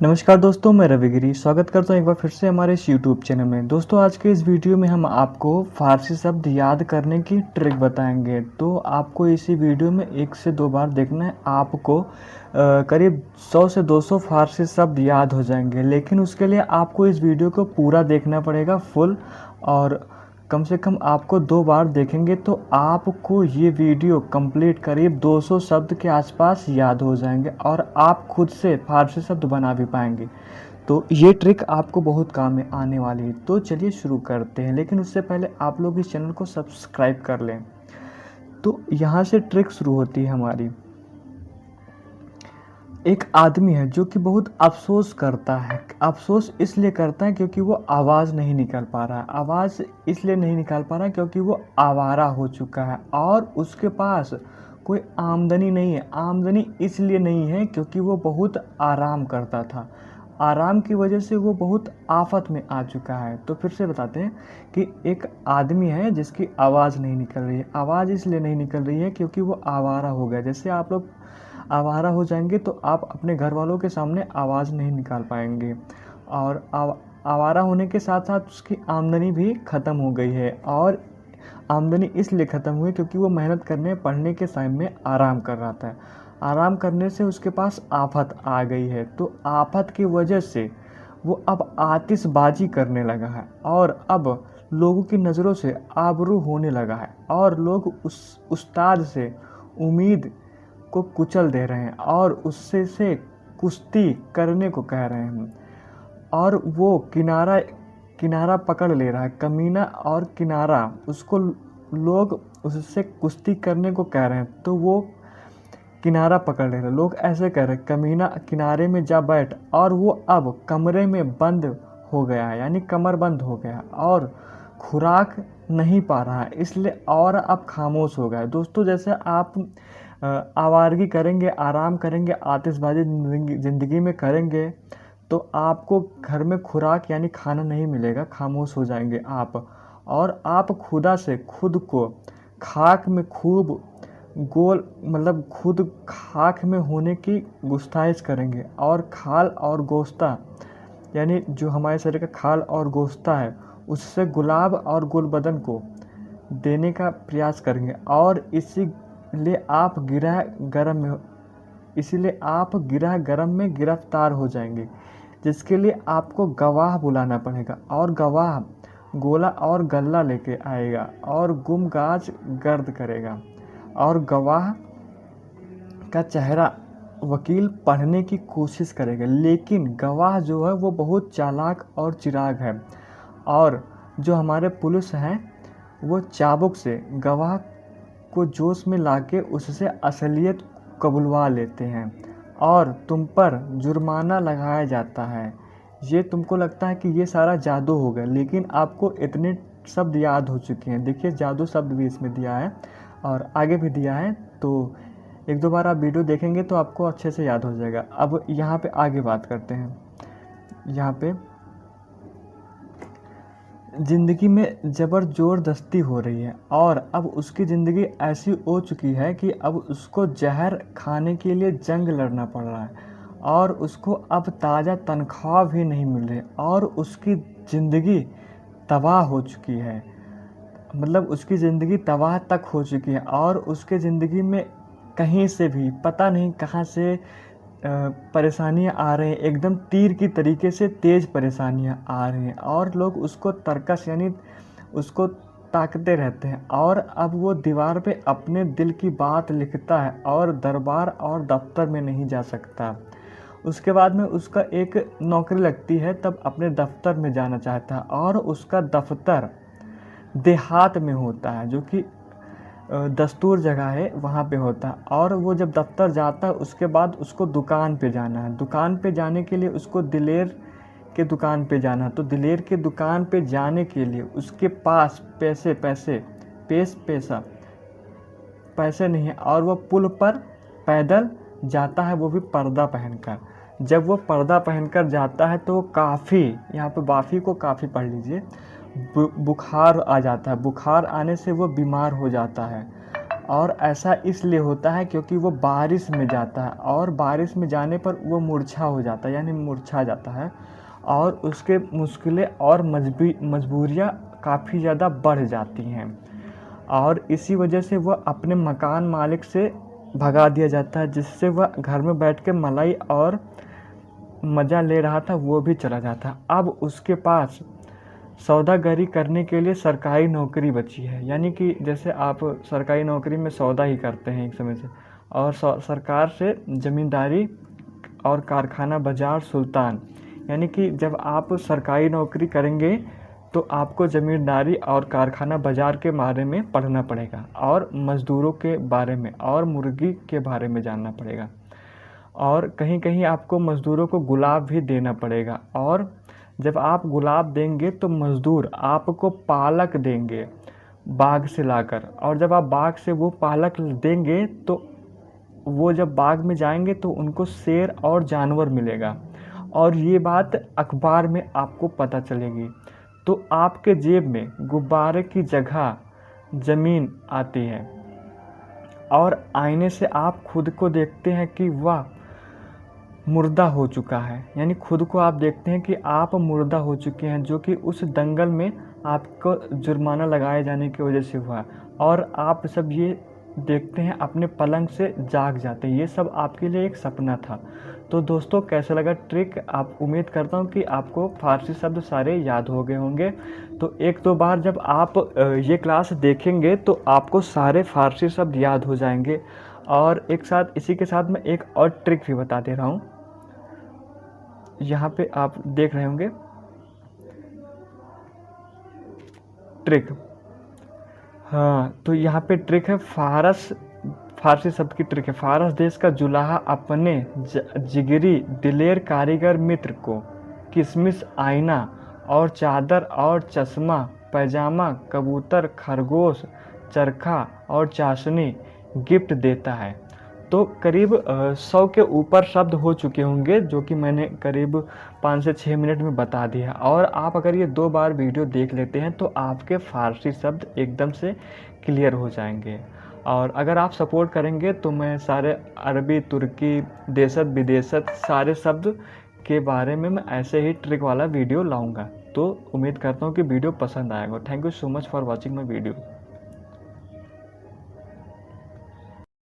नमस्कार दोस्तों, मैं रविगिरी स्वागत करता हूँ एक बार फिर से हमारे इस यूट्यूब चैनल में। दोस्तों, आज के इस वीडियो में हम आपको फ़ारसी शब्द याद करने की ट्रिक बताएंगे। तो आपको इसी वीडियो में 1 से 2 बार देखना है। आपको करीब 100 से 200 फ़ारसी शब्द याद हो जाएंगे, लेकिन उसके लिए आपको इस वीडियो को पूरा देखना पड़ेगा फुल। और कम से कम आपको 2 बार देखेंगे तो आपको ये वीडियो कंप्लीट करीब 200 शब्द के आसपास याद हो जाएंगे और आप खुद से फारसी शब्द बना भी पाएंगे। तो ये ट्रिक आपको बहुत काम में आने वाली है। तो चलिए शुरू करते हैं, लेकिन उससे पहले आप लोग इस चैनल को सब्सक्राइब कर लें। तो यहाँ से ट्रिक शुरू होती है हमारी। एक आदमी है जो कि बहुत अफ़सोस करता है। अफ़सोस इसलिए करता है क्योंकि वो आवाज़ नहीं निकाल पा रहा है। आवाज़ इसलिए नहीं निकाल पा रहा है क्योंकि वो आवारा हो चुका है और उसके पास कोई आमदनी नहीं है। आमदनी इसलिए नहीं है क्योंकि वो बहुत आराम करता था। आराम की वजह से वो बहुत आफ़त में आ चुका है। तो फिर से बताते हैं कि एक आदमी है जिसकी आवाज़ नहीं निकल रही है। आवाज़ इसलिए नहीं निकल रही है क्योंकि वो आवारा हो गया। जैसे आप लोग आवारा हो जाएंगे तो आप अपने घर वालों के सामने आवाज़ नहीं निकाल पाएंगे। और आवारा होने के साथ साथ उसकी आमदनी भी ख़त्म हो गई है। और आमदनी इसलिए ख़त्म हुई क्योंकि वो मेहनत करने पढ़ने के टाइम में आराम कर रहा था। आराम करने से उसके पास आफत आ गई है। तो आफत की वजह से वो अब आतिशबाजी करने लगा है और अब लोगों की नज़रों से आबरू होने लगा है और लोग उस उस्ताद से उम्मीद को कुचल दे रहे हैं और उससे से कुश्ती करने को कह रहे हैं। और वो किनारा किनारा पकड़ ले रहा है, कमीना और किनारा। उसको लोग उससे कुश्ती करने को कह रहे हैं तो वो किनारा पकड़ ले रहे हैं। लोग ऐसे कह रहे हैं, कमीना किनारे में जा बैठ। और वो अब कमरे में बंद हो गया है, यानी कमर बंद हो गया और खुराक नहीं पा रहा है, इसलिए और अब खामोश हो गया है। दोस्तों, जैसे आप आवारगी करेंगे, आराम करेंगे, आतिशबाजी ज़िंदगी में करेंगे तो आपको घर में खुराक यानी खाना नहीं मिलेगा, खामोश हो जाएंगे आप। और आप खुदा से खुद को खाक में खूब गोल मतलब खुद खाक में होने की गुस्ताइश करेंगे। और खाल और गोश्ता यानी जो हमारे शरीर का खाल और गोश्ता है उससे गुलाब और गुल बदन को देने का प्रयास करेंगे। और इसीलिए आप गिरह गरम में गिरफ्तार हो जाएंगे, जिसके लिए आपको गवाह बुलाना पड़ेगा। और गवाह गोला और गल्ला लेके आएगा और गुमगाज गर्द करेगा। और गवाह का चेहरा वकील पढ़ने की कोशिश करेगा, लेकिन गवाह जो है वो बहुत चालाक और चिराग है। और जो हमारे पुलिस हैं वो चाबुक से गवाह को जोश में लाके उससे असलियत कबुलवा लेते हैं और तुम पर जुर्माना लगाया जाता है। ये तुमको लगता है कि ये सारा जादू हो गया, लेकिन आपको इतने शब्द याद हो चुके हैं। देखिए, जादू शब्द भी इसमें दिया है और आगे भी दिया है। तो 1-2 बार आप वीडियो देखेंगे तो आपको अच्छे से याद हो जाएगा। अब यहाँ पे आगे बात करते हैं। यहाँ पे ज़िंदगी में ज़बर ज़बरदस्ती हो रही है और अब उसकी ज़िंदगी ऐसी हो चुकी है कि अब उसको जहर खाने के लिए जंग लड़ना पड़ रहा है और उसको अब ताज़ा तनख्वाह भी नहीं मिल रही और उसकी ज़िंदगी तबाह हो चुकी है। मतलब उसकी ज़िंदगी तबाह तक हो चुकी है और उसके ज़िंदगी में कहीं से भी पता नहीं कहाँ से परेशानियाँ आ रही हैं। एकदम तीर की तरीके से तेज़ परेशानियाँ आ रही हैं और लोग उसको तरकश यानी उसको ताकते रहते हैं। और अब वो दीवार पे अपने दिल की बात लिखता है और दरबार और दफ्तर में नहीं जा सकता। उसके बाद में उसका एक नौकरी लगती है, तब अपने दफ्तर में जाना चाहता है और उसका दफ्तर देहात में होता है, जो कि दस्तूर जगह है वहाँ पे होता है। और वो जब दफ्तर जाता है उसके बाद उसको दुकान पे जाना है। दुकान पे जाने के लिए उसको दिलेर के दुकान पे जाना है। तो दिलेर के दुकान पे जाने के लिए उसके पास पैसे नहीं है और वो पुल पर पैदल जाता है, वो भी पर्दा पहनकर। जब वो पर्दा पहनकर जाता है तो काफ़ी, यहाँ पे बाफ़ी को काफ़ी पढ़ लीजिए, बुखार आ जाता है। बुखार आने से वो बीमार हो जाता है और ऐसा इसलिए होता है क्योंकि वो बारिश में जाता है और बारिश में जाने पर वो मुरझा हो जाता है, यानी मुरझा जाता है और उसके मुश्किलें और मजबूरियाँ काफ़ी ज़्यादा बढ़ जाती हैं और इसी वजह से वह अपने मकान मालिक से भगा दिया जाता है, जिससे वह घर में बैठ के मलाई और मज़ा ले रहा था वो भी चला जाता। अब उसके पास सौदागरी करने के लिए सरकारी नौकरी बची है, यानी कि जैसे आप सरकारी नौकरी में सौदा ही करते हैं एक समय से, और सरकार से ज़मींदारी और कारखाना बाजार सुल्तान, यानी कि जब आप सरकारी नौकरी करेंगे तो आपको ज़मींदारी और कारखाना बाजार के बारे में पढ़ना पड़ेगा और मज़दूरों के बारे में और मुर्गी के बारे में जानना पड़ेगा और कहीं कहीं आपको मज़दूरों को गुलाब भी देना पड़ेगा और जब आप गुलाब देंगे तो मज़दूर आपको पालक देंगे बाग से लाकर, और जब आप बाग से वो पालक देंगे तो वो जब बाग में जाएंगे तो उनको शेर और जानवर मिलेगा और ये बात अखबार में आपको पता चलेगी। तो आपके जेब में गुब्बारे की जगह ज़मीन आती है और आईने से आप खुद को देखते हैं कि वह मुर्दा हो चुका है, यानी खुद को आप देखते हैं कि आप मुर्दा हो चुके हैं, जो कि उस दंगल में आपको जुर्माना लगाए जाने की वजह से हुआ और आप सब ये देखते हैं अपने पलंग से जाग जाते हैं। ये सब आपके लिए एक सपना था। तो दोस्तों कैसा लगा ट्रिक? आप उम्मीद करता हूँ कि आपको फ़ारसी शब्द सारे याद हो गए होंगे। तो एक दो बार जब आप ये क्लास देखेंगे तो आपको सारे फ़ारसी शब्द याद हो जाएंगे। और एक साथ इसी के साथ मैं एक और ट्रिक भी बता दे रहा हूँ। यहाँ पे आप देख रहे होंगे ट्रिक। हाँ, तो यहाँ पे ट्रिक है फारसी शब्द की ट्रिक है। फारस देश का जुलाहा अपने जिगरी दिलेर कारीगर मित्र को किशमिश, आईना और चादर और चश्मा, पैजामा, कबूतर, खरगोश, चरखा और चाशनी गिफ्ट देता है। तो करीब 100 के ऊपर शब्द हो चुके होंगे, जो कि मैंने करीब 5 से 6 मिनट में बता दिया। और आप अगर ये 2 बार वीडियो देख लेते हैं तो आपके फ़ारसी शब्द एकदम से क्लियर हो जाएंगे। और अगर आप सपोर्ट करेंगे तो मैं सारे अरबी, तुर्की, देशत विदेशत सारे शब्द के बारे में मैं ऐसे ही ट्रिक वाला वीडियो लाऊंगा। तो उम्मीद करता हूँ कि वीडियो पसंद आएगा। Thank you so much for watching my video.